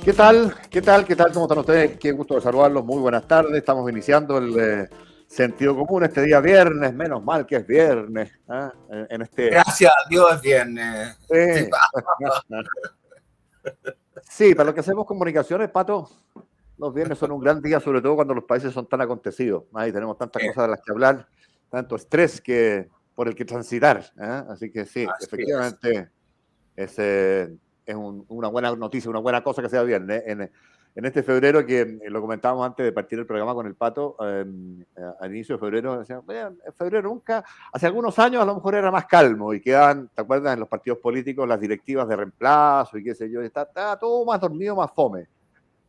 ¿Qué tal? ¿Qué tal? ¿Qué tal? ¿Cómo están ustedes? Qué gusto de saludarlos. Muy buenas tardes. Estamos iniciando el sentido común este día viernes. Menos mal que es viernes. En este... Gracias a Dios es viernes. Sí. Sí, para los que hacemos comunicaciones, Pato, los viernes son un gran día, sobre todo cuando los países son tan acontecidos. Ahí tenemos tantas cosas de las que hablar, tanto estrés por el que transitar. Así que sí, Así efectivamente es una buena noticia, una buena cosa que sea viernes. En este febrero, que lo comentábamos antes de partir el programa con el Pato, al inicio de febrero, decíamos, en febrero nunca, hace algunos años a lo mejor era más calmo y quedaban, ¿te acuerdas? En los partidos políticos las directivas de reemplazo y qué sé yo, está todo más dormido, más fome.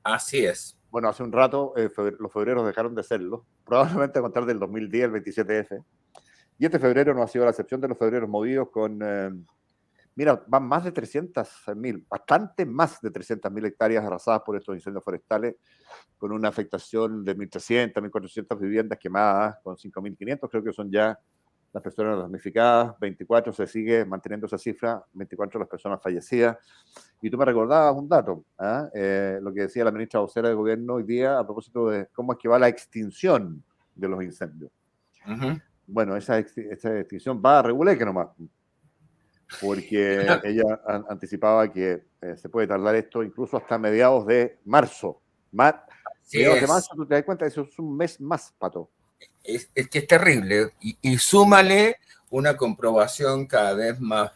Así es. Bueno, hace un rato los febreros dejaron de serlo, probablemente a contar del 2010, el 27F. Y este febrero no ha sido la excepción de los febreros movidos con... mira, van más de 300.000, bastante más de 300.000 hectáreas arrasadas por estos incendios forestales, con una afectación de 1.300, 1.400 viviendas quemadas, con 5.500, creo que son ya las personas damnificadas, 24 se sigue manteniendo esa cifra, 24 las personas fallecidas. Y tú me recordabas un dato, lo que decía la ministra vocera de Gobierno hoy día a propósito de cómo es que va la extinción de los incendios. Bueno, esa extinción va a regular que nomás, porque ella anticipaba que se puede tardar esto incluso hasta mediados de marzo. Mediados de marzo, tú te das cuenta, eso es un mes más, Pato. Es que es terrible. Y súmale una comprobación cada vez más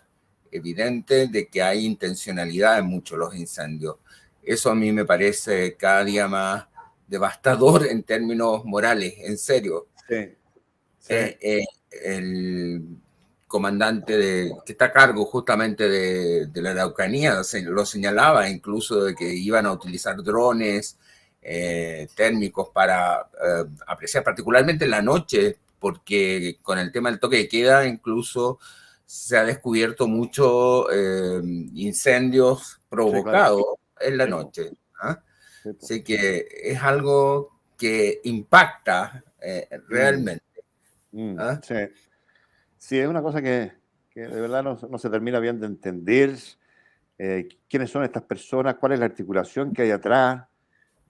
evidente de que hay intencionalidad en muchos de los incendios. Eso a mí me parece cada día más devastador en términos morales, en serio. Sí. El comandante que está a cargo justamente de la Araucanía lo señalaba incluso de que iban a utilizar drones térmicos para apreciar particularmente en la noche, porque con el tema del toque de queda incluso se ha descubierto muchos incendios provocados en la noche. Así que es algo que impacta realmente. Sí. Sí, es una cosa que de verdad no se termina bien de entender. ¿Quiénes son estas personas? ¿Cuál es la articulación que hay atrás?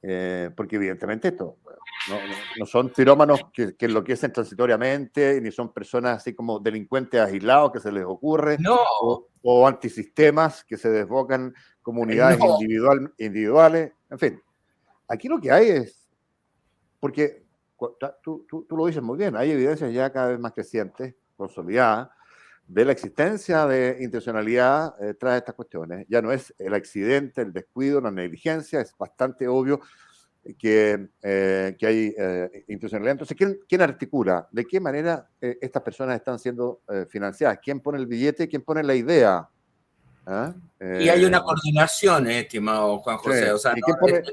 Porque evidentemente esto no son pirómanos que enloquecen transitoriamente, ni son personas así como delincuentes aislados que se les ocurre, no. o antisistemas que se desbocan como unidades individuales. En fin, aquí lo que hay es, porque tú lo dices muy bien, hay evidencias ya cada vez más crecientes, consolidadas, de la existencia de intencionalidad tras estas cuestiones. Ya no es el accidente, el descuido, la negligencia, es bastante obvio que hay intencionalidad. Entonces, ¿quién articula? ¿De qué manera estas personas están siendo financiadas? ¿Quién pone el billete? ¿Quién pone la idea? Y hay una coordinación, estimado Juan José. Sí. O sea, Pone,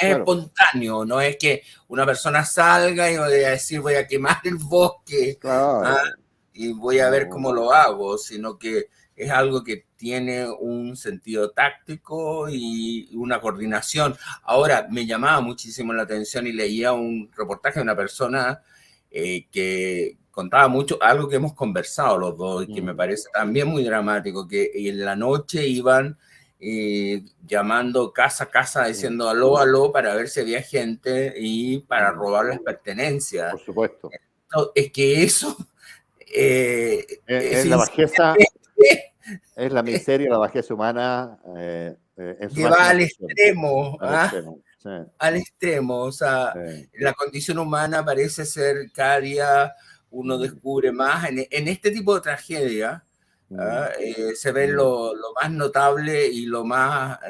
es espontáneo, no es que una persona salga y voy a decir voy a quemar el bosque y voy a ver cómo lo hago, sino que es algo que tiene un sentido táctico y una coordinación. Ahora, me llamaba muchísimo la atención y leía un reportaje de una persona que contaba mucho, algo que hemos conversado los dos y que me parece también muy dramático, que en la noche iban llamando casa a casa diciendo aló, aló, para ver si había gente y para robar las pertenencias. Por supuesto. Es que eso... es la bajeza, es la miseria, la bajeza humana. Lleva al extremo. Sí. Al extremo, o sea, la condición humana parece ser cada día uno descubre más. En este tipo de tragedia se ve lo más notable y lo más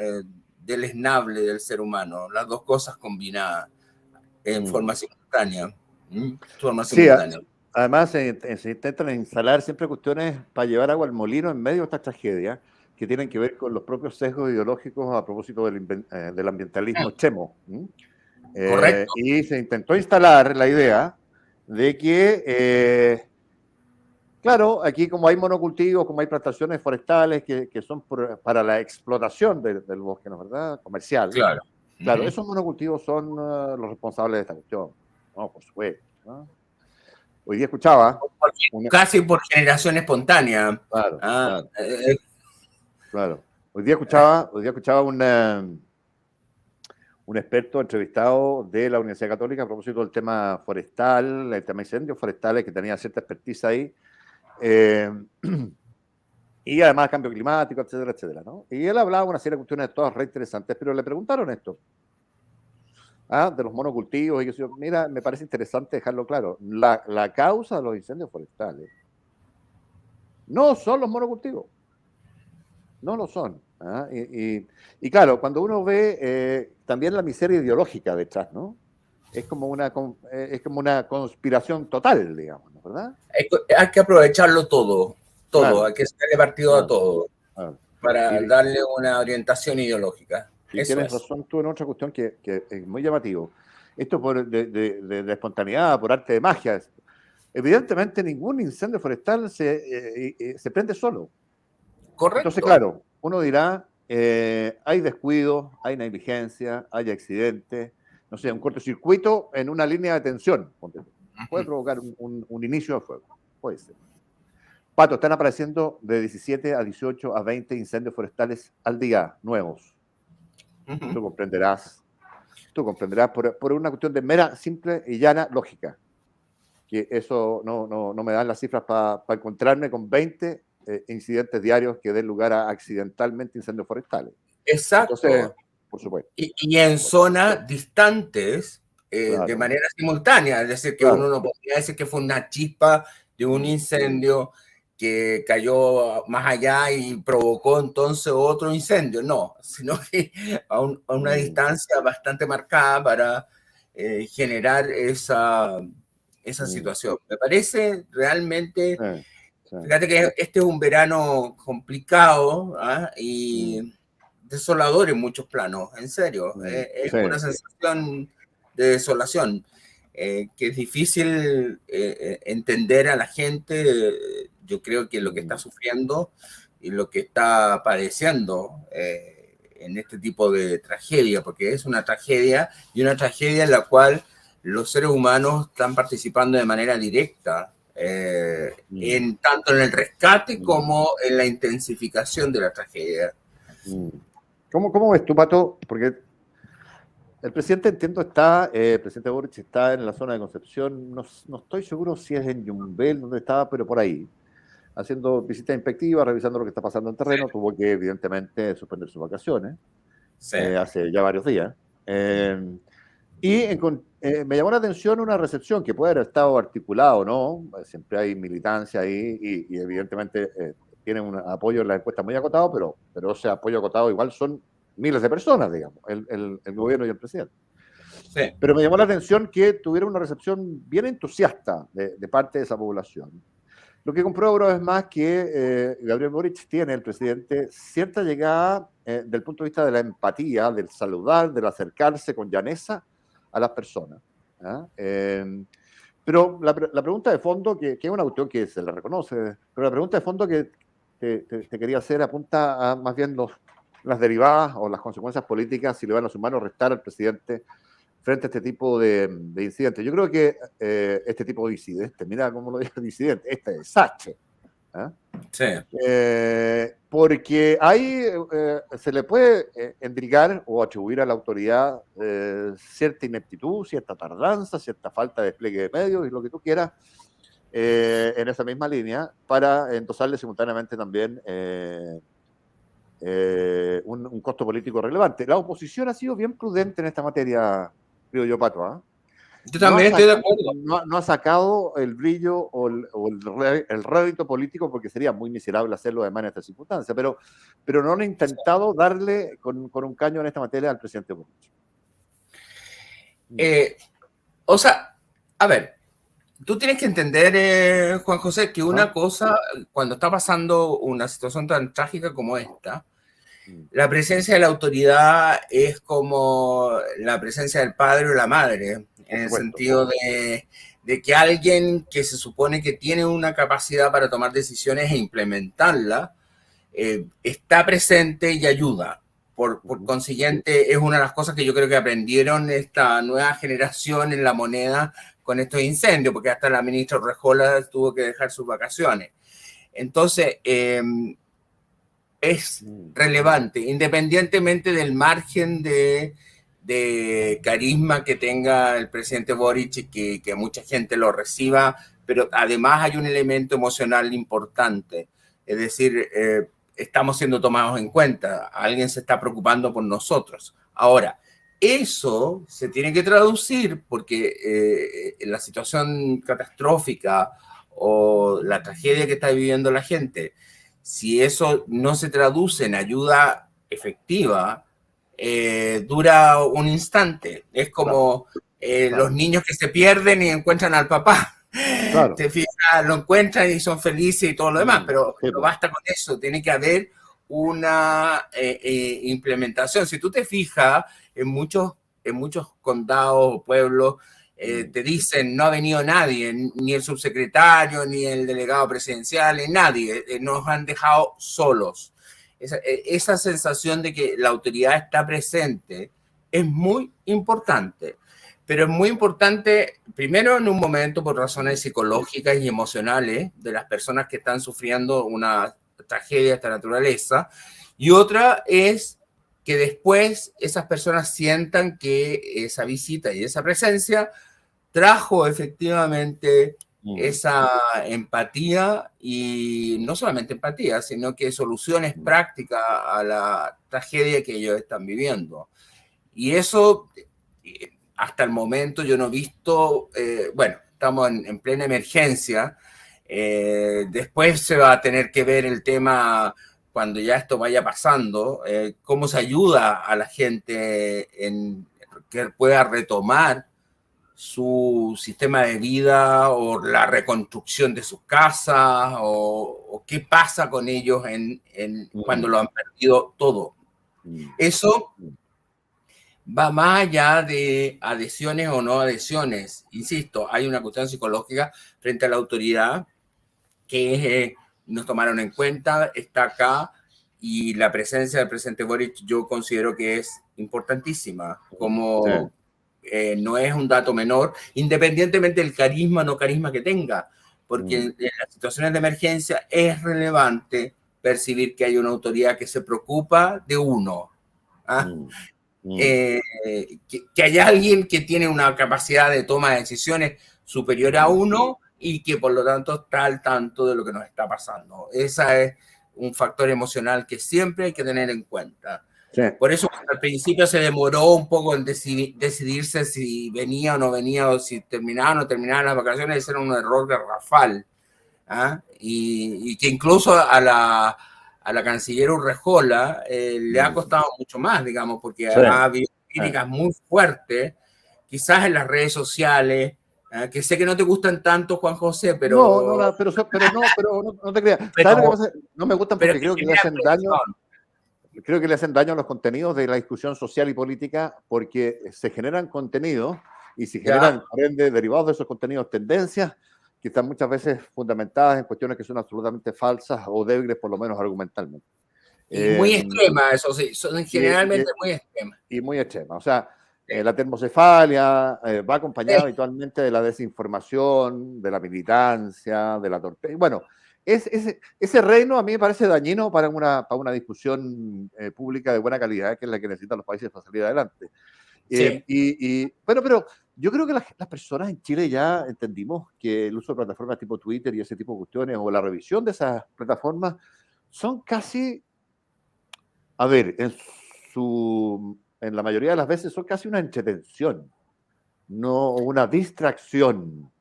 deleznable del ser humano, las dos cosas combinadas en forma simultánea. Además se intentan instalar siempre cuestiones para llevar agua al molino en medio de estas tragedias que tienen que ver con los propios sesgos ideológicos a propósito del ambientalismo extremo. Correcto. Y se intentó instalar la idea de que, claro, aquí como hay monocultivos, como hay plantaciones forestales que son para la explotación del bosque, ¿no es verdad? Comercial. Claro. Claro, esos monocultivos son los responsables de esta cuestión. No, por supuesto. ¿No? Hoy día escuchaba... Casi por generación espontánea. Claro. Hoy día escuchaba un experto entrevistado de la Universidad Católica a propósito del tema forestal, el tema de incendios forestales, que tenía cierta expertise ahí, y además cambio climático, etcétera, etcétera, ¿no? Y él hablaba de una serie de cuestiones todas re interesantes, pero le preguntaron esto, de los monocultivos, y yo, mira, me parece interesante dejarlo claro, la causa de los incendios forestales no son los monocultivos, no lo son. Y claro, cuando uno ve también la miseria ideológica detrás, ¿no? Es como una conspiración total, digamos, ¿no? ¿Verdad? Hay que aprovecharlo todo, Claro, hay que sacarle partido claro, a todo claro. para darle una orientación ideológica. Y Eso tienes es. razón tú en otra cuestión que es muy llamativo. Esto de espontaneidad, por arte de magia. Evidentemente ningún incendio forestal se prende solo. Correcto. Entonces, claro, uno dirá, hay descuido, hay negligencia, hay accidentes, no sé, un cortocircuito en una línea de tensión. Puede provocar un inicio de fuego, puede ser. Pato, están apareciendo de 17 a 18 a 20 incendios forestales al día, nuevos. Tú comprenderás por una cuestión de mera, simple y llana lógica, que eso no me dan las cifras para encontrarme con 20 incidentes diarios que den lugar a accidentalmente incendios forestales. Exacto. Entonces, por supuesto. Y en zonas distantes, claro, de manera simultánea, es decir, que claro. uno no podría decir que fue una chispa de un incendio que cayó más allá y provocó entonces otro incendio, no, sino que a una distancia bastante marcada para generar esa situación. Me parece realmente, fíjate que este es un verano complicado y desolador en muchos planos, en serio. Es una sensación de desolación que es difícil entender a la gente. Yo creo que lo que está sufriendo y lo que está padeciendo en este tipo de tragedia, porque es una tragedia y una tragedia en la cual los seres humanos están participando de manera directa, tanto en el rescate como en la intensificación de la tragedia. ¿Cómo ves tú, Pato? Porque el presidente, entiendo, el presidente Boric está en la zona de Concepción, no estoy seguro si es en Yumbel, donde estaba, pero por ahí, haciendo visitas inspectivas, revisando lo que está pasando en terreno, tuvo que, evidentemente, suspender sus vacaciones, hace ya varios días. Me llamó la atención una recepción que puede haber estado articulada o no, siempre hay militancia ahí y evidentemente tienen un apoyo en la encuesta muy acotado, pero ese apoyo acotado igual son miles de personas, digamos, el gobierno y el presidente. Sí. Pero me llamó la atención que tuviera una recepción bien entusiasta de parte de esa población. Lo que comprueba una vez más que Gabriel Boric tiene, el presidente, cierta llegada del punto de vista de la empatía, del saludar, del acercarse con llaneza a las personas. Pero la pregunta de fondo, que es una cuestión que se le reconoce, pero la pregunta de fondo que te quería hacer apunta a más bien las derivadas o las consecuencias políticas si le van a sumar o restar al presidente frente a este tipo de incidentes. Yo creo que este tipo de incidentes, mira cómo lo digo, disidente, este desastre. Sí. Porque ahí se le puede endilgar o atribuir a la autoridad cierta ineptitud, cierta tardanza, cierta falta de despliegue de medios y lo que tú quieras en esa misma línea para endosarle simultáneamente también un costo político relevante. La oposición ha sido bien prudente en esta materia, creo yo, Pato. Yo también estoy de acuerdo. No ha sacado el brillo o el rédito político porque sería muy miserable hacerlo además en estas circunstancias, pero no han intentado darle con un caño en esta materia al presidente Boric. O sea, a ver, tú tienes que entender, Juan José, que una cosa, cuando está pasando una situación tan trágica como esta, la presencia de la autoridad es como la presencia del padre o la madre, en el sentido de que alguien que se supone que tiene una capacidad para tomar decisiones e implementarla, está presente y ayuda. Por consiguiente, es una de las cosas que yo creo que aprendieron esta nueva generación en la moneda con estos incendios, porque hasta la ministra Rejola tuvo que dejar sus vacaciones. Entonces, es relevante, independientemente del margen de de carisma que tenga el presidente Boric y que mucha gente lo reciba, pero además hay un elemento emocional importante, es decir, estamos siendo tomados en cuenta, alguien se está preocupando por nosotros. Ahora, eso se tiene que traducir porque la situación catastrófica o la tragedia que está viviendo la gente, si eso no se traduce en ayuda efectiva, dura un instante. Es como los niños que se pierden y encuentran al papá. Claro. Te fijas, lo encuentran y son felices y todo lo demás, pero no basta con eso, tiene que haber una implementación. Si tú te fijas, en muchos condados o pueblos te dicen no ha venido nadie, ni el subsecretario, ni el delegado presidencial, ni nadie, nos han dejado solos. Esa sensación de que la autoridad está presente es muy importante. Pero es muy importante, primero en un momento por razones psicológicas y emocionales de las personas que están sufriendo una tragedia de esta naturaleza, y otra es que después esas personas sientan que esa visita y esa presencia trajo efectivamente esa empatía, y no solamente empatía, sino que soluciones prácticas a la tragedia que ellos están viviendo. Y eso... hasta el momento yo no he visto, bueno, estamos en plena emergencia, después se va a tener que ver el tema cuando ya esto vaya pasando, cómo se ayuda a la gente en que pueda retomar su sistema de vida o la reconstrucción de sus casas o qué pasa con ellos cuando lo han perdido todo. Eso va más allá de adhesiones o no adhesiones. Insisto, hay una cuestión psicológica frente a la autoridad que nos tomaron en cuenta, está acá, y la presencia del presidente Boric yo considero que es importantísima, como no es un dato menor, independientemente del carisma o no carisma que tenga, porque en las situaciones de emergencia es relevante percibir que hay una autoridad que se preocupa de uno. Que haya alguien que tiene una capacidad de toma de decisiones superior a uno y que por lo tanto está al tanto de lo que nos está pasando. Ese es un factor emocional que siempre hay que tener en cuenta. Sí. Por eso al principio se demoró un poco en decidirse si venía o no venía, o si terminaba o no terminaba las vacaciones. Ese era un error garrafal, y que incluso a la canciller Urrejola le ha costado mucho más, digamos, porque ha habido críticas muy fuertes, quizás en las redes sociales, que sé que no te gustan tanto, Juan José, pero... No te creas. ¿Sabes lo que pasa? No me gustan porque creo que le hacen daño. Creo que le hacen daño a los contenidos de la discusión social y política, porque se generan contenidos y se generan, por ende, derivados de esos contenidos, tendencias que están muchas veces fundamentadas en cuestiones que son absolutamente falsas o débiles, por lo menos argumentalmente. Y muy extremas, eso sí, son generalmente muy extremas. Y muy extremas. O sea, la termocefalia va acompañada habitualmente de la desinformación, de la militancia, de la torpeza. Bueno, ese reino a mí me parece dañino para una discusión pública de buena calidad, que es la que necesitan los países para salir adelante. Bueno, pero yo creo que las personas en Chile ya entendimos que el uso de plataformas tipo Twitter y ese tipo de cuestiones, o la revisión de esas plataformas, son casi, a ver, en la mayoría de las veces son casi una entretención, no una distracción.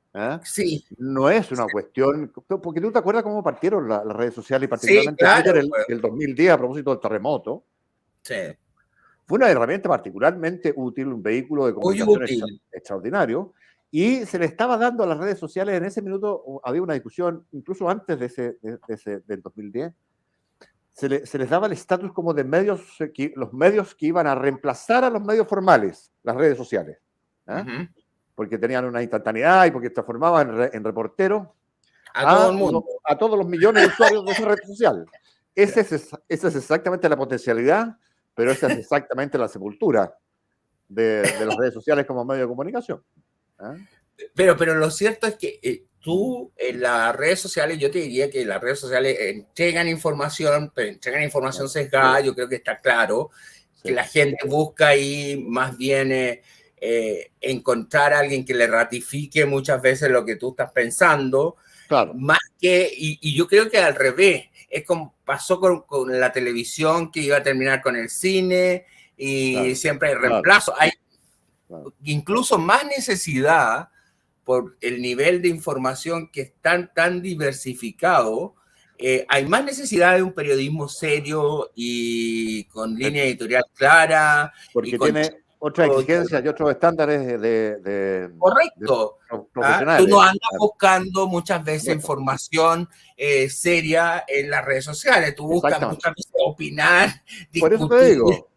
Sí. No es una cuestión, porque tú te acuerdas cómo partieron las redes sociales, y particularmente Twitter, el 2010 a propósito del terremoto. Sí. Fue una herramienta particularmente útil, un vehículo de comunicación extraordinario, y se le estaba dando a las redes sociales en ese minuto. Había una discusión, incluso antes del 2010, se les daba el estatus como de medios, los medios que iban a reemplazar a los medios formales, las redes sociales, porque tenían una instantaneidad y porque transformaban en reporteros todo el mundo, a todos los millones de usuarios de esa red social. Esa es exactamente la potencialidad, pero esa es exactamente la sepultura de las redes sociales como medio de comunicación. Pero lo cierto es que tú en las redes sociales, yo te diría que las redes sociales entregan información, pero entregan información sesgada, yo creo que está claro, que la gente busca ahí más bien encontrar a alguien que le ratifique muchas veces lo que tú estás pensando, claro. Más que, y yo creo que al revés, es como pasó con la televisión, que iba a terminar con el cine, y siempre hay reemplazo. Hay incluso más necesidad por el nivel de información que es tan diversificado. Hay más necesidad de un periodismo serio y con línea editorial clara. Porque tiene otras exigencias y otros estándares correcto. profesionales. Tú no andas buscando muchas veces información seria en las redes sociales. Tú buscas muchas veces opinar, discutir. Por eso te digo.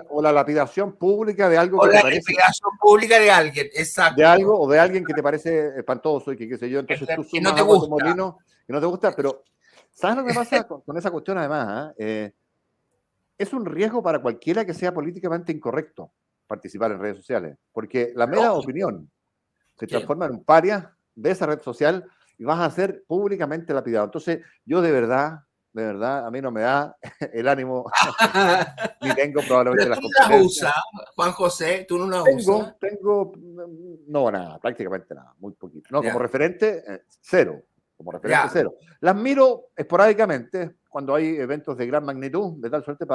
O la lapidación pública de algo que te parece. O la lapidación pública de alguien, exacto. De algo o de alguien que te parece espantoso y que qué sé yo. Entonces tú sumas no te gusta. molino que no te gusta, pero ¿sabes lo que pasa con esa cuestión además? Es un riesgo para cualquiera que sea políticamente incorrecto participar en redes sociales, porque la mera opinión se transforma en un paria de esa red social y vas a ser públicamente lapidado. Entonces, yo de verdad, a mí no me da el ánimo, ni tengo probablemente las competencias. ¿Tú no las usas, Juan José? ¿Tú no las usas? No, nada, prácticamente nada, muy poquito. No, como referente, cero. Como referente, cero. Las miro esporádicamente cuando hay eventos de gran magnitud, de tal suerte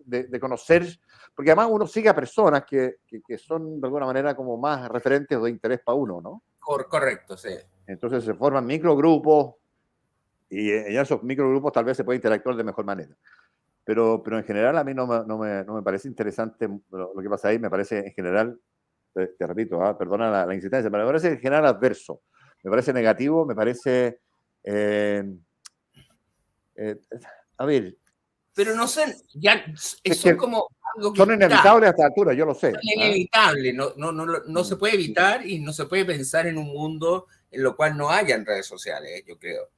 de conocer, porque además uno sigue a personas que son de alguna manera como más referentes o de interés para uno, ¿no? Correcto, sí. Entonces se forman microgrupos y en esos microgrupos tal vez se puede interactuar de mejor manera. Pero en general a mí no me parece interesante lo que pasa ahí, me parece en general, te repito, perdona la insistencia, pero me parece en general adverso. Me parece negativo, me parece... a ver... Pero no sé, ya son como algo que son inevitables a esta altura, yo lo sé. Son inevitables, no se puede evitar y no se puede pensar en un mundo en lo cual no hayan redes sociales, yo creo.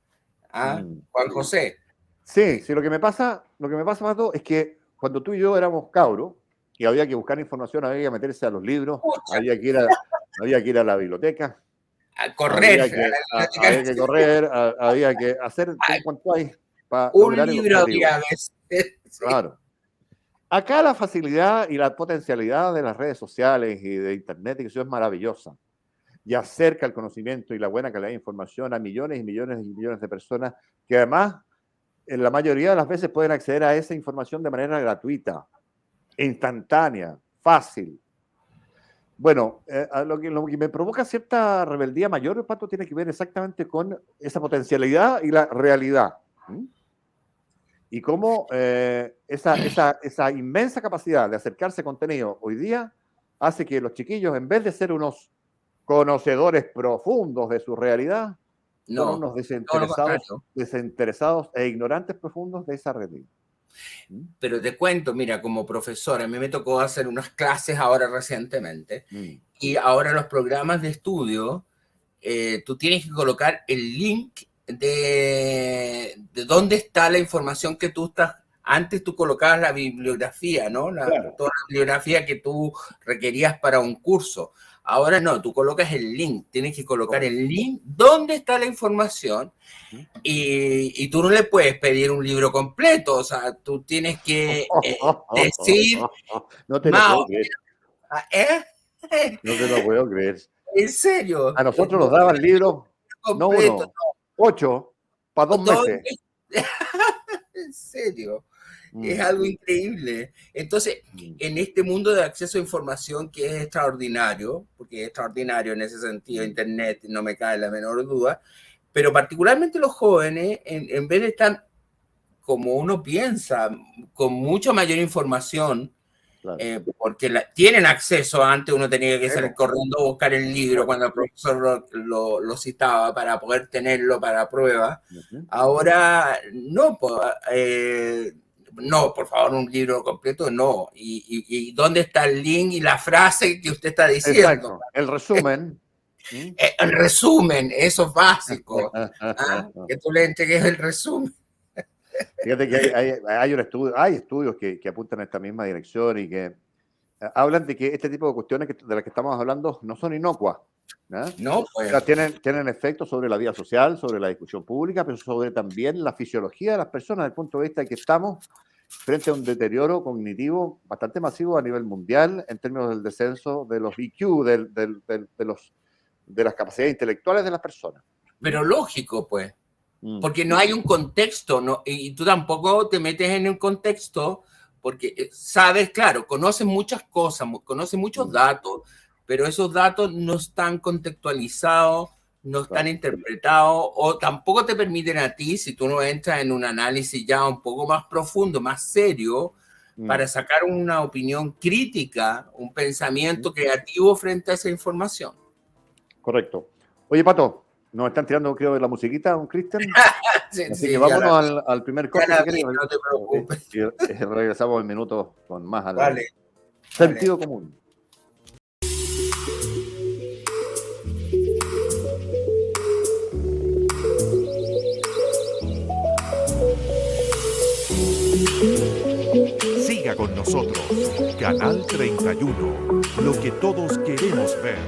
Juan José. Sí, lo que me pasa, Mato, es que cuando tú y yo éramos cabros y había que buscar información, había que meterse a los libros, había que ir a la biblioteca, a correr, había que correr, había que hacer un cuanto hay para un libro a veces. Claro. Acá la facilidad y la potencialidad de las redes sociales y de internet y que eso es maravillosa y acerca el conocimiento y la buena calidad de información a millones y millones y millones de personas que además en la mayoría de las veces pueden acceder a esa información de manera gratuita, instantánea, fácil. Bueno, lo que me provoca cierta rebeldía mayor, Pato, tiene que ver exactamente con esa potencialidad y la realidad. Y cómo esa inmensa capacidad de acercarse a contenido hoy día hace que los chiquillos, en vez de ser unos conocedores profundos de su realidad, son unos desinteresados e ignorantes profundos de esa realidad. Pero te cuento, mira, como profesor, a mí me tocó hacer unas clases ahora recientemente y ahora los programas de estudio, tú tienes que colocar el link de dónde está la información que tú estás. Antes tú colocabas la bibliografía, ¿no? Toda la bibliografía que tú requerías para un curso. Ahora no, tú colocas el link, tienes que colocar el link, dónde está la información y tú no le puedes pedir un libro completo, o sea, tú tienes que decir... No te lo puedo creer. No te lo puedo creer. ¿En serio? A nosotros nos daban libros, no uno, 8, para 2 meses. ¿En serio? Es algo increíble. Entonces, en este mundo de acceso a información que es extraordinario, porque es extraordinario en ese sentido, Internet, no me cabe la menor duda, pero particularmente los jóvenes, en vez de estar, como uno piensa, con mucha mayor información, porque tienen acceso. Antes uno tenía que salir corriendo a buscar el libro cuando el profesor lo citaba para poder tenerlo para prueba. Ahora, no, no, por favor, un libro completo, no. ¿Y dónde está el link y la frase que usted está diciendo? Exacto, el resumen. El resumen, eso es básico. Que tú le entregues el resumen. Fíjate que hay estudios que apuntan a esta misma dirección y que hablan de que este tipo de cuestiones de las que estamos hablando no son inocuas. No, pues. O sea, tienen efectos sobre la vida social, sobre la discusión pública, pero sobre también la fisiología de las personas, desde el punto de vista de que estamos frente a un deterioro cognitivo bastante masivo a nivel mundial en términos del descenso de los IQ, de las capacidades intelectuales de las personas. Pero lógico, pues, porque no hay un contexto, ¿no? Y tú tampoco te metes en un contexto porque sabes, claro, conoces muchas cosas, conoces muchos datos, pero esos datos no están contextualizados, no están interpretados, o tampoco te permiten a ti, si tú no entras en un análisis ya un poco más profundo, más serio, para sacar una opinión crítica, un pensamiento creativo frente a esa información. Correcto. Oye, Pato, nos están tirando, creo, de la musiquita, un Cristian. Sí, así sí, que vámonos al primer corte. No te preocupes. Y regresamos en minutos con más al vale, sentido común. Siga con nosotros, Canal 31, lo que todos queremos ver.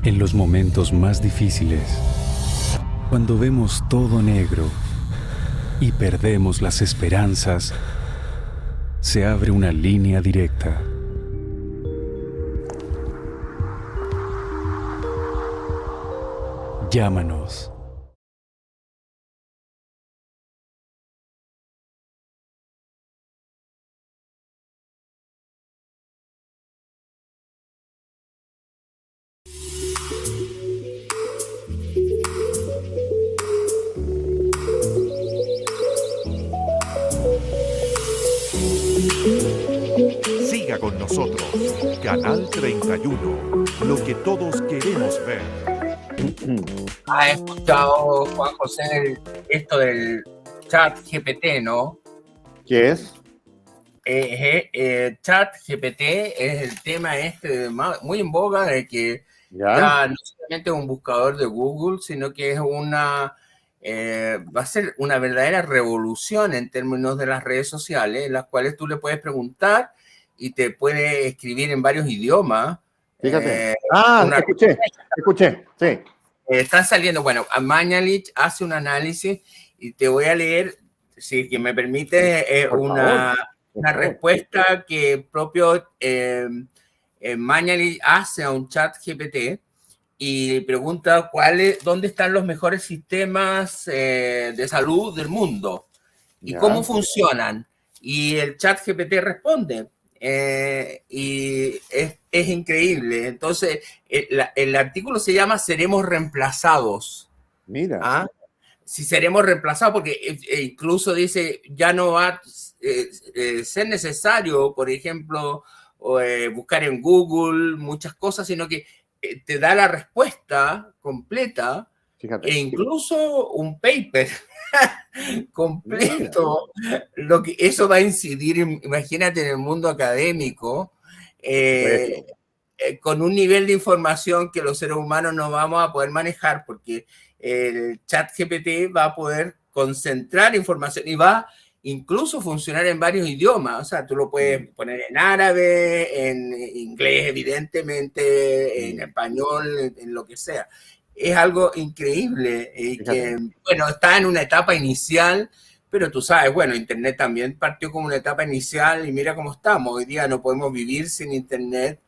En los momentos más difíciles, cuando vemos todo negro y perdemos las esperanzas, se abre una línea directa. Llámanos. Siga con nosotros, Canal 31, lo que todos queremos ver. ¿Has escuchado, Juan José, esto del chat GPT, no? ¿Qué es? Chat GPT es el tema muy en boga de que ya no solamente es un buscador de Google, sino que es va a ser una verdadera revolución en términos de las redes sociales, en las cuales tú le puedes preguntar y te puede escribir en varios idiomas. Fíjate. Escuché, sí. Están saliendo, bueno, Mañalich hace un análisis y te voy a leer, si que me permite, una respuesta que el propio Mañalich hace a un chat GPT y pregunta dónde están los mejores sistemas de salud del mundo y cómo funcionan. Y el chat GPT responde. Y es increíble. Entonces, el artículo se llama Seremos reemplazados. Mira. ¿Ah? Si seremos reemplazados, porque incluso dice, ya no va a ser necesario, por ejemplo, buscar en Google muchas cosas, sino que te da la respuesta completa. Fíjate, e incluso un paper completo. Eso va a incidir, imagínate, en el mundo académico, con un nivel de información que los seres humanos no vamos a poder manejar, porque el chat GPT va a poder concentrar información y va incluso funcionar en varios idiomas. O sea, tú lo puedes poner en árabe, en inglés, evidentemente, en español, en lo que sea. Es algo increíble y que, bueno, está en una etapa inicial, pero tú sabes, bueno, Internet también partió como una etapa inicial y mira cómo estamos. Hoy día no podemos vivir sin Internet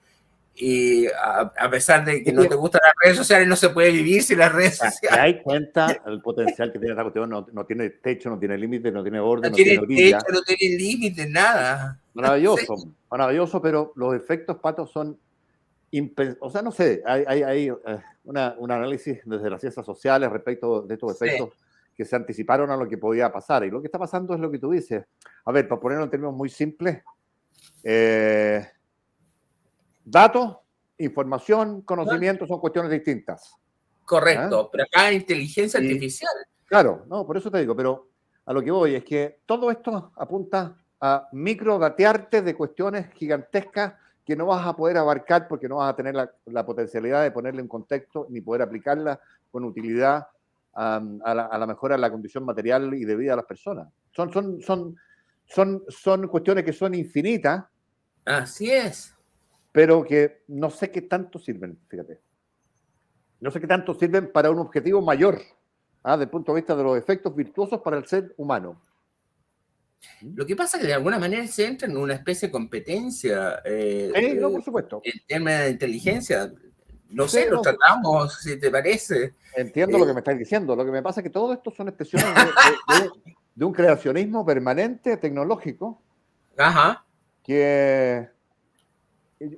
y a pesar de que no te gustan las redes sociales, no se puede vivir sin las redes sociales. Te das cuenta el potencial que tiene esta cuestión, no tiene techo, no tiene límite, no tiene orden, No tiene orilla. techo, no tiene límite, nada. Maravilloso, sí. Maravilloso, pero los efectos, Pato, son o sea, no sé, hay un análisis desde las ciencias sociales respecto de estos efectos que se anticiparon a lo que podía pasar. Y lo que está pasando es lo que tú dices. A ver, para ponerlo en términos muy simples, datos, información, conocimiento son cuestiones distintas. Correcto, pero acá hay inteligencia artificial. Claro, no, por eso te digo, pero a lo que voy es que todo esto apunta a microdatearte de cuestiones gigantescas que no vas a poder abarcar porque no vas a tener la potencialidad de ponerle un contexto ni poder aplicarla con utilidad a la mejora de la condición material y de vida de las personas. Son cuestiones que son infinitas. Así es. Pero que no sé qué tanto sirven, fíjate. No sé qué tanto sirven para un objetivo mayor, desde el punto de vista de los efectos virtuosos para el ser humano. Lo que pasa es que de alguna manera se entra en una especie de competencia. No, por supuesto. En términos de inteligencia. No sé, lo tratamos, si te parece. Entiendo lo que me estás diciendo. Lo que me pasa es que todo esto son expresiones de un creacionismo permanente tecnológico. Ajá. Que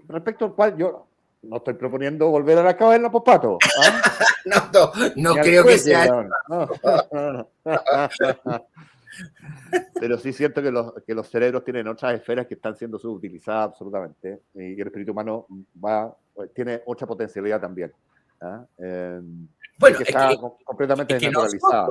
respecto al cual yo no estoy proponiendo volver a la caverna, pues, Pato. No creo que sea. No. Pero sí siento que los cerebros tienen otras esferas que están siendo subutilizadas absolutamente, y el espíritu humano tiene otra potencialidad también. Bueno, que está completamente desnaturalizada.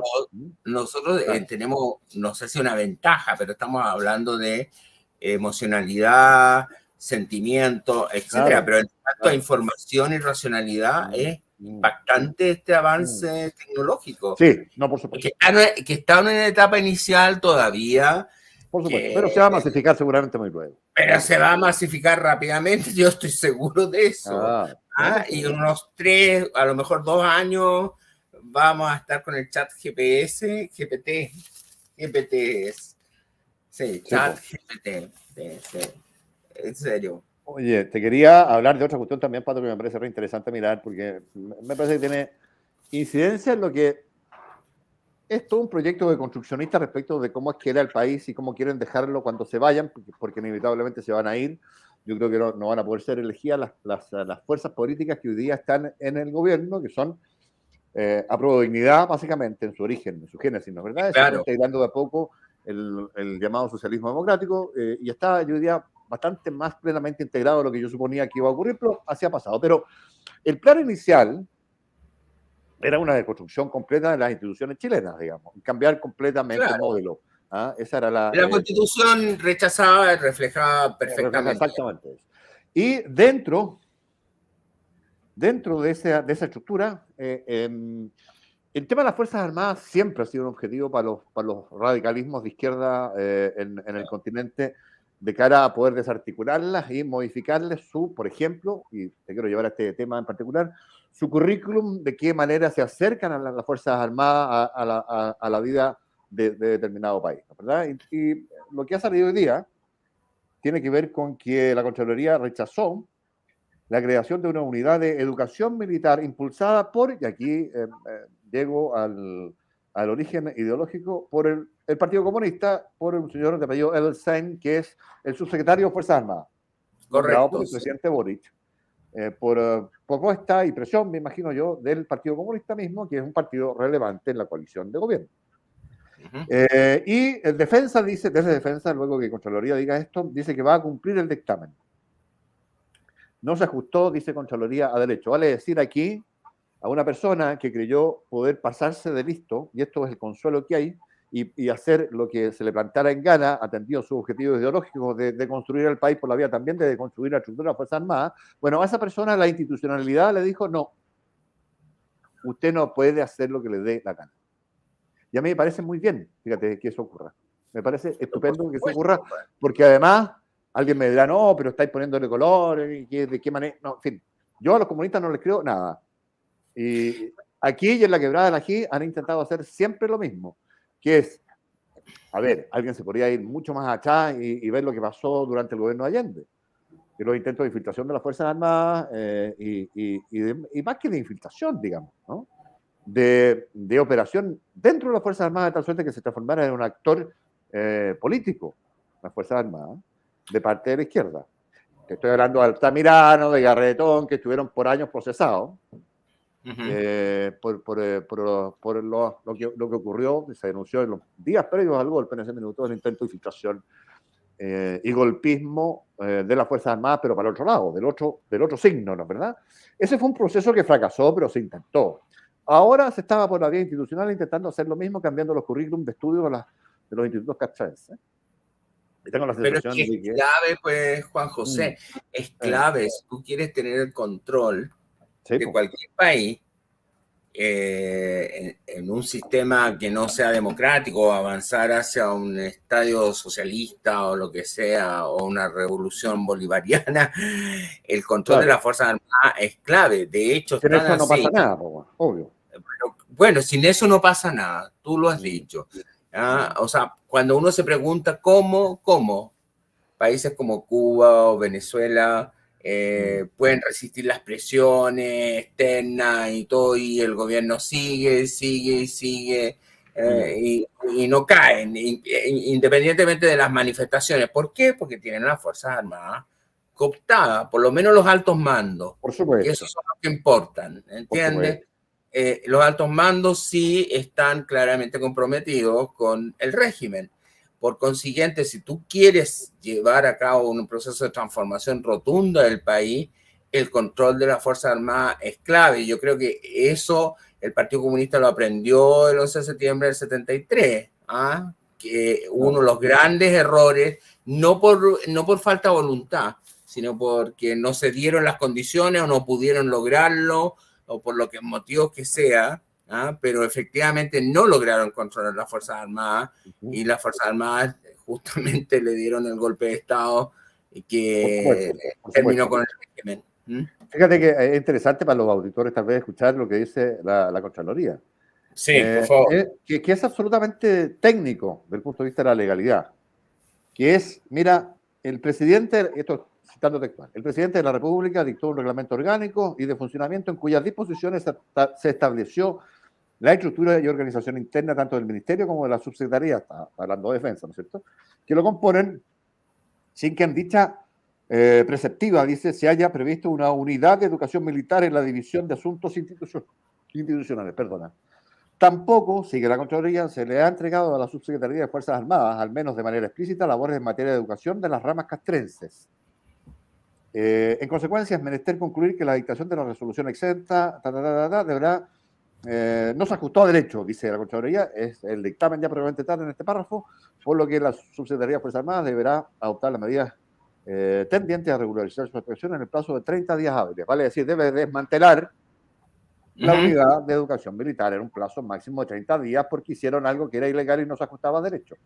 Nosotros tenemos, no sé si una ventaja, pero estamos hablando de emocionalidad, sentimiento, etcétera. Claro, pero en cuanto a información y racionalidad es impactante este avance tecnológico. Sí, no, por supuesto. Que está en una etapa inicial todavía. Por supuesto, pero se va a masificar seguramente muy luego. Pero se va a masificar rápidamente, yo estoy seguro de eso. Y unos 3, a lo mejor 2 años, vamos a estar con el chat GPT es. Sí, chat GPT. Sí. En serio. Oye, te quería hablar de otra cuestión también, Pato, que me parece re interesante mirar, porque me parece que tiene incidencia en lo que es todo un proyecto de construccionista respecto de cómo es que era el país y cómo quieren dejarlo cuando se vayan, porque inevitablemente se van a ir. Yo creo que no van a poder ser elegidas las fuerzas políticas que hoy día están en el gobierno, que son a prueba de dignidad, básicamente, en su origen, en su génesis, ¿no es verdad? Claro. Se está integrando de a poco el llamado socialismo democrático y está hoy día bastante más plenamente integrado de lo que yo suponía que iba a ocurrir, pero así ha pasado. Pero el plan inicial era una deconstrucción completa de las instituciones chilenas, digamos, cambiar completamente el modelo. Esa era la Constitución rechazaba y reflejaba perfectamente. Exactamente eso. Y dentro de esa estructura, el tema de las Fuerzas Armadas siempre ha sido un objetivo para los radicalismos de izquierda en el continente, de cara a poder desarticularlas y modificarles por ejemplo, y te quiero llevar a este tema en particular, su currículum, de qué manera se acercan a las Fuerzas Armadas a la vida de determinado país, ¿verdad? Y lo que ha salido hoy día tiene que ver con que la Contraloría rechazó la creación de una unidad de educación militar impulsada por, y aquí llego al origen ideológico, por el Partido Comunista, por un señor de apellido Edelstein, que es el subsecretario de Fuerzas Armadas. Correcto. Por el presidente Boric. Por propuesta y presión, me imagino yo, del Partido Comunista mismo, que es un partido relevante en la coalición de gobierno. Y el Defensa dice, desde Defensa, luego que Contraloría diga esto, dice que va a cumplir el dictamen. No se ajustó, dice Contraloría, a derecho. Vale decir aquí a una persona que creyó poder pasarse de listo, y esto es el consuelo que hay, y hacer lo que se le plantara en gana, atendido sus objetivos ideológicos de construir el país por la vía también de construir la estructura de las Fuerzas Armadas. Bueno, a esa persona la institucionalidad le dijo, no, usted no puede hacer lo que le dé la gana. Y a mí me parece muy bien, fíjate, que eso ocurra. Me parece estupendo que eso ocurra, porque además alguien me dirá, no, pero estáis poniéndole color, ¿de qué manera? No, en fin, yo a los comunistas no les creo nada. Y aquí y en la Quebrada del Ají han intentado hacer siempre lo mismo, que es, a ver, alguien se podría ir mucho más atrás y ver lo que pasó durante el gobierno de Allende. de los intentos de infiltración de las Fuerzas Armadas y más que de infiltración, digamos, ¿no? de operación dentro de las Fuerzas Armadas, de tal suerte que se transformara en un actor político, las Fuerzas Armadas, de parte de la izquierda. Te estoy hablando de Altamirano, de Garretón, que estuvieron por años procesados por lo que ocurrió, se denunció en los días previos al golpe, en ese minuto, el intento de infiltración y golpismo de las Fuerzas Armadas, pero para el otro lado, del otro signo, ¿no es verdad? Ese fue un proceso que fracasó, pero se intentó. Ahora se estaba por la vía institucional intentando hacer lo mismo, cambiando los currículums de estudio de los institutos castrenses. Y tengo la sensación pero es que es clave, pues, Juan José, es clave. Si tú quieres tener el control de cualquier país en un sistema que no sea democrático, avanzar hacia un estadio socialista o lo que sea, o una revolución bolivariana, el control de las Fuerzas Armadas es clave. De hecho, sin eso no pasa nada, obvio. Pero, bueno, sin eso no pasa nada, tú lo has dicho. O sea, cuando uno se pregunta cómo países como Cuba o Venezuela pueden resistir las presiones externas y todo, y el gobierno sigue y no caen, independientemente de las manifestaciones. ¿Por qué? Porque tienen las Fuerzas Armadas cooptadas, por lo menos los altos mandos. Por supuesto. Y esos son los que importan, ¿entiendes? Los altos mandos sí están claramente comprometidos con el régimen. Por consiguiente, si tú quieres llevar a cabo un proceso de transformación rotunda del país, el control de las Fuerzas Armadas es clave. Yo creo que eso el Partido Comunista lo aprendió el 11 de septiembre del 73, que uno de los grandes errores, no por falta de voluntad, sino porque no se dieron las condiciones o no pudieron lograrlo, o por lo que motivos que sea, pero efectivamente no lograron controlar las Fuerzas Armadas, y las Fuerzas Armadas justamente le dieron el golpe de Estado y que terminó con el régimen. Fíjate que es interesante para los auditores tal vez escuchar lo que dice la Contraloría. Sí, por favor. Que es absolutamente técnico desde el punto de vista de la legalidad. Que es, mira, el presidente, esto citando textual, el presidente de la República dictó un reglamento orgánico y de funcionamiento en cuyas disposiciones se estableció la estructura y organización interna tanto del Ministerio como de la Subsecretaría, está hablando de defensa, ¿no es cierto?, que lo componen sin que en dicha preceptiva, dice, se haya previsto una unidad de educación militar en la División de Asuntos Institucionales. Tampoco, sigue la Contraloría, se le ha entregado a la Subsecretaría de Fuerzas Armadas, al menos de manera explícita, labores en materia de educación de las ramas castrenses. En consecuencia, es menester concluir que la dictación de la resolución exenta deberá no se ajustó a derecho, dice la Contraloría, es el dictamen ya previamente tarde en este párrafo, por lo que la Subsecretaría de Fuerzas Armadas deberá adoptar las medidas tendientes a regularizar su actuación en el plazo de 30 días hábiles, vale decir, debe desmantelar la unidad de educación militar en un plazo máximo de 30 días porque hicieron algo que era ilegal y no se ajustaba a derecho.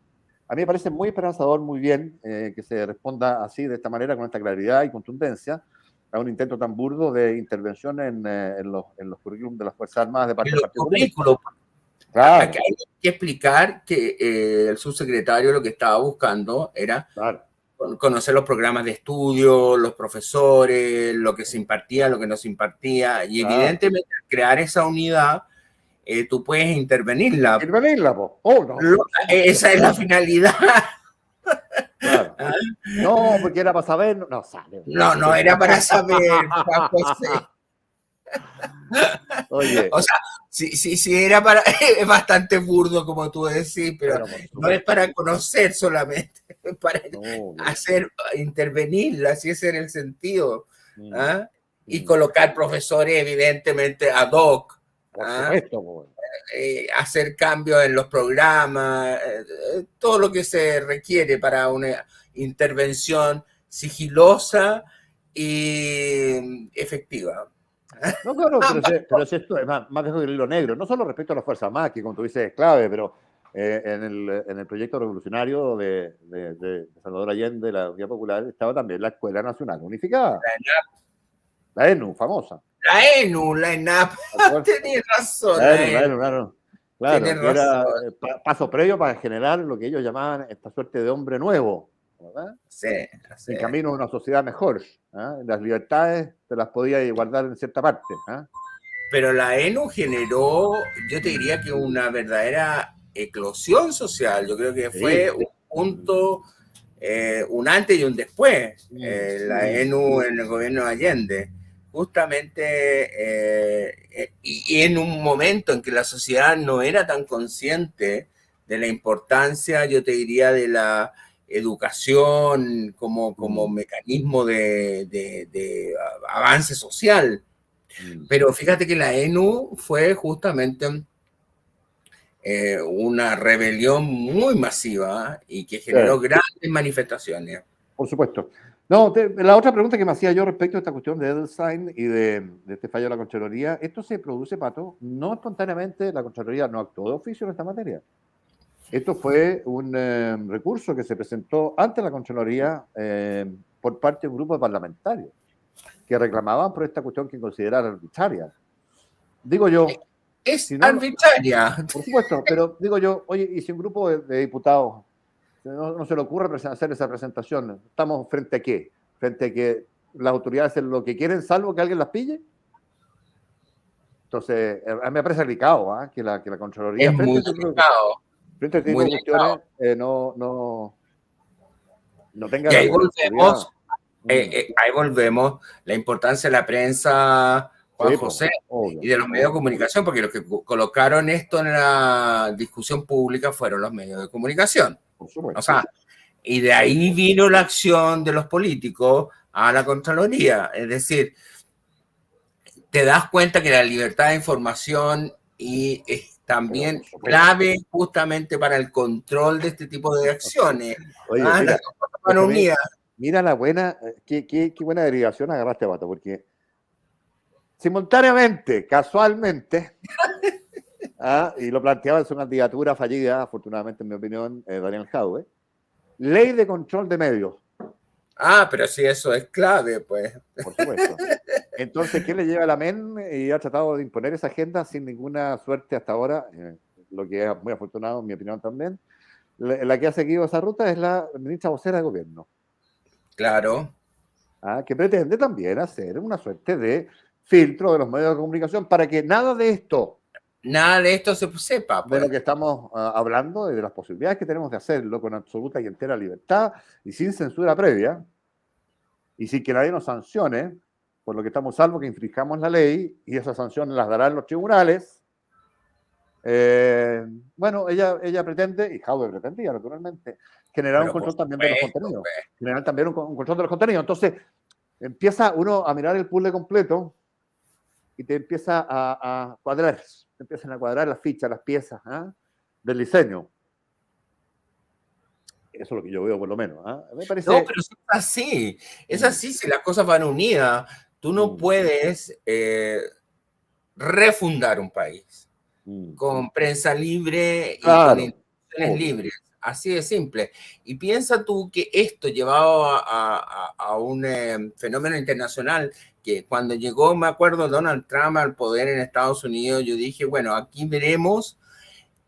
A mí me parece muy esperanzador, muy bien que se responda así, de esta manera, con esta claridad y contundencia, a un intento tan burdo de intervención en los currículums de las Fuerzas Armadas de parte del Partido Comunista. Claro. Hay que explicar que el subsecretario lo que estaba buscando era conocer los programas de estudio, los profesores, lo que se impartía, lo que no se impartía, y evidentemente al crear esa unidad, tú puedes intervenirla. Intervenirla, no. Esa es la finalidad. Claro. No, porque era para saber. No sale. No era para saber, Juan José. Oye. O sea, sí era para. Es bastante burdo, como tú decís, pero no es para conocer solamente, es para intervenirla, si ese era el sentido. Y colocar profesores, evidentemente, ad hoc. Por supuesto, hacer cambios en los programas, todo lo que se requiere para una intervención sigilosa y efectiva. No, claro, pero si esto es más dejo del hilo negro, no solo respecto a las Fuerzas Armadas, que como tú dices es clave, pero en el proyecto revolucionario de Salvador Allende, la Unidad Popular, estaba también la Escuela Nacional Unificada. La ENU, famosa. La ENAP, tenías razón. Claro, era paso previo para generar lo que ellos llamaban esta suerte de hombre nuevo, ¿verdad? Sí, sí. En camino a una sociedad mejor. Las libertades te las podías guardar en cierta parte. Pero la ENU generó, yo te diría que una verdadera eclosión social. Yo creo que fue un punto, un antes y un después, la ENU en el gobierno de Allende. Justamente, y en un momento en que la sociedad no era tan consciente de la importancia, yo te diría, de la educación como mecanismo de avance social. Pero fíjate que la ENU fue justamente una rebelión muy masiva y que generó grandes manifestaciones. Por supuesto. No, la otra pregunta que me hacía yo respecto a esta cuestión de Edelstein y de este fallo de la Contraloría, esto se produce, Pato, no espontáneamente, la Contraloría no actuó de oficio en esta materia. Esto fue un recurso que se presentó ante la Contraloría por parte de un grupo de parlamentarios que reclamaban por esta cuestión que consideraran arbitraria. Digo yo... Es arbitraria. Por supuesto, pero digo yo, oye, y si un grupo de diputados no se le ocurre hacer esa presentación, ¿estamos frente a qué? ¿Frente a que las autoridades hacen lo que quieren salvo que alguien las pille? Entonces, a mí me parece delicado que la Contraloría... Es muy delicado. Frente a este tipo de cuestiones, no tenga... Y ahí volvemos, ahí volvemos, la importancia de la prensa, Juan José, y de los medios de comunicación, porque los que colocaron esto en la discusión pública fueron los medios de comunicación. Por supuesto. O sea, y de ahí vino la acción de los políticos a la Contraloría. Es decir, te das cuenta que la libertad de información es también clave justamente para el control de este tipo de acciones. Oye, mira la buena, qué buena derivación agarraste, Pato, porque simultáneamente, casualmente, y lo planteaba en su candidatura fallida, afortunadamente en mi opinión, Daniel Jadwe, ley de control de medios. Pero sí, eso es clave, pues. Por supuesto. Entonces, ¿qué le lleva a la MEN? Y ha tratado de imponer esa agenda sin ninguna suerte hasta ahora, lo que es muy afortunado, en mi opinión también. La que ha seguido esa ruta es la ministra vocera de gobierno. Claro. Que pretende también hacer una suerte de filtro de los medios de comunicación para que nada de esto se sepa. Pues. De lo que estamos hablando y de las posibilidades que tenemos de hacerlo con absoluta y entera libertad y sin censura previa y sin que nadie nos sancione, por lo que estamos salvo que infringamos la ley y esas sanciones las darán los tribunales. Bueno, ella pretende, y Jadwe pretendía naturalmente, generar un control también de los contenidos. Generar también un control de los contenidos. Entonces, empieza uno a mirar el puzzle completo y te empieza a cuadrar, te empiezan a cuadrar las fichas, las piezas del diseño. Eso es lo que yo veo, por lo menos. Me parece... No, pero es así si las cosas van unidas. Tú no puedes refundar un país con prensa libre y con instituciones libres. Así de simple. Y piensa tú que esto llevado a un fenómeno internacional que cuando llegó, me acuerdo, Donald Trump al poder en Estados Unidos, yo dije, bueno, aquí veremos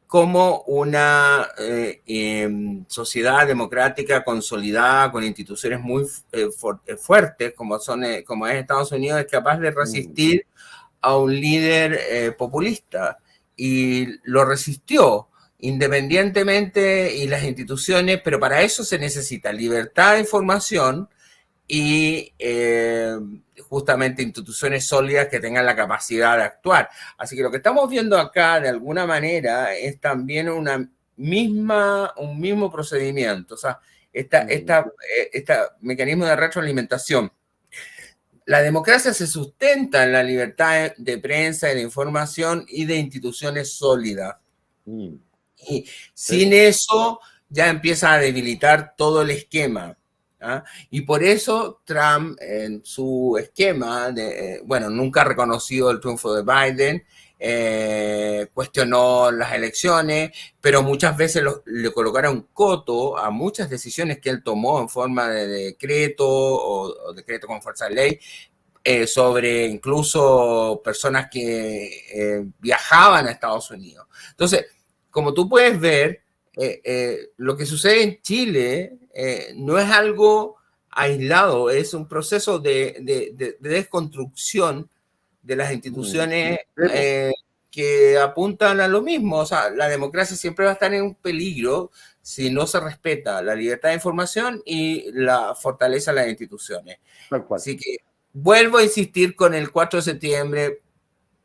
cómo una sociedad democrática consolidada con instituciones muy fuertes como es Estados Unidos es capaz de resistir a un líder populista. Y lo resistió independientemente y las instituciones, pero para eso se necesita libertad de información y justamente instituciones sólidas que tengan la capacidad de actuar. Así que lo que estamos viendo acá, de alguna manera, es también un mismo procedimiento. O sea, este mecanismo de retroalimentación. La democracia se sustenta en la libertad de prensa y de información y de instituciones sólidas. Y sin eso ya empieza a debilitar todo el esquema. Y por eso Trump, en su esquema, nunca ha reconocido el triunfo de Biden, cuestionó las elecciones, pero muchas veces le colocaron coto a muchas decisiones que él tomó en forma de decreto o decreto con fuerza de ley, sobre incluso personas que viajaban a Estados Unidos. Entonces, como tú puedes ver, lo que sucede en Chile no es algo aislado, es un proceso de desconstrucción de las instituciones que apuntan a lo mismo. O sea, la democracia siempre va a estar en un peligro si no se respeta la libertad de información y la fortaleza de las instituciones. Así que vuelvo a insistir con el 4 de septiembre,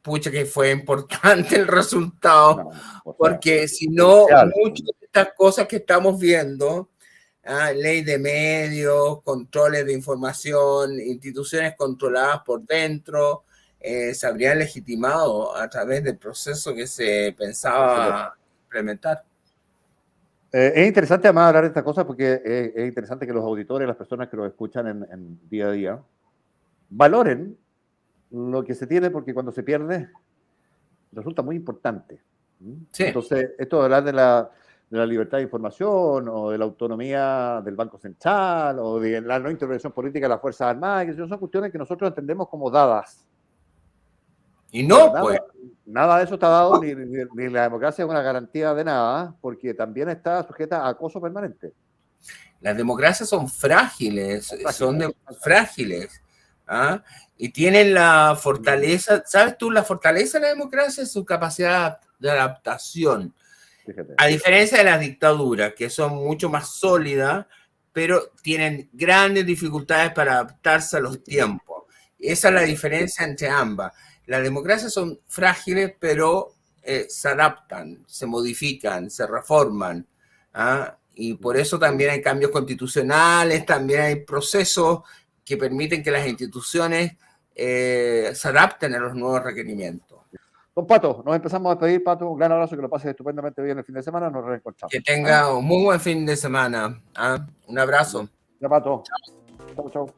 pucha que fue importante el resultado, porque si no, muchas de estas cosas que estamos viendo, ley de medios, controles de información, instituciones controladas por dentro, se habrían legitimado a través del proceso que se pensaba implementar. Es interesante además hablar de estas cosas porque es interesante que los auditores, las personas que lo escuchan en día a día, valoren lo que se tiene, porque cuando se pierde resulta muy importante. Sí. Entonces, esto de hablar de la libertad de información o de la autonomía del Banco Central o de la no intervención política de las Fuerzas Armadas, que son cuestiones que nosotros entendemos como dadas. Y no, nada de eso está dado, ni la democracia es una garantía de nada, porque también está sujeta a acoso permanente. Las democracias son frágiles, frágiles. Y tienen la fortaleza, ¿sabes tú? La fortaleza de la democracia es su capacidad de adaptación. Fíjate. A diferencia de las dictaduras, que son mucho más sólidas, pero tienen grandes dificultades para adaptarse a los tiempos. Esa es la diferencia entre ambas. Las democracias son frágiles, pero se adaptan, se modifican, se reforman. Y por eso también hay cambios constitucionales, también hay procesos que permiten que las instituciones se adapten a los nuevos requerimientos. Don Pato, nos empezamos a despedir, Pato. Un gran abrazo, que lo pases estupendamente bien el fin de semana. Nos reencontramos. Que tenga un muy buen fin de semana. Un abrazo. Ya, Pato. Chao, chao.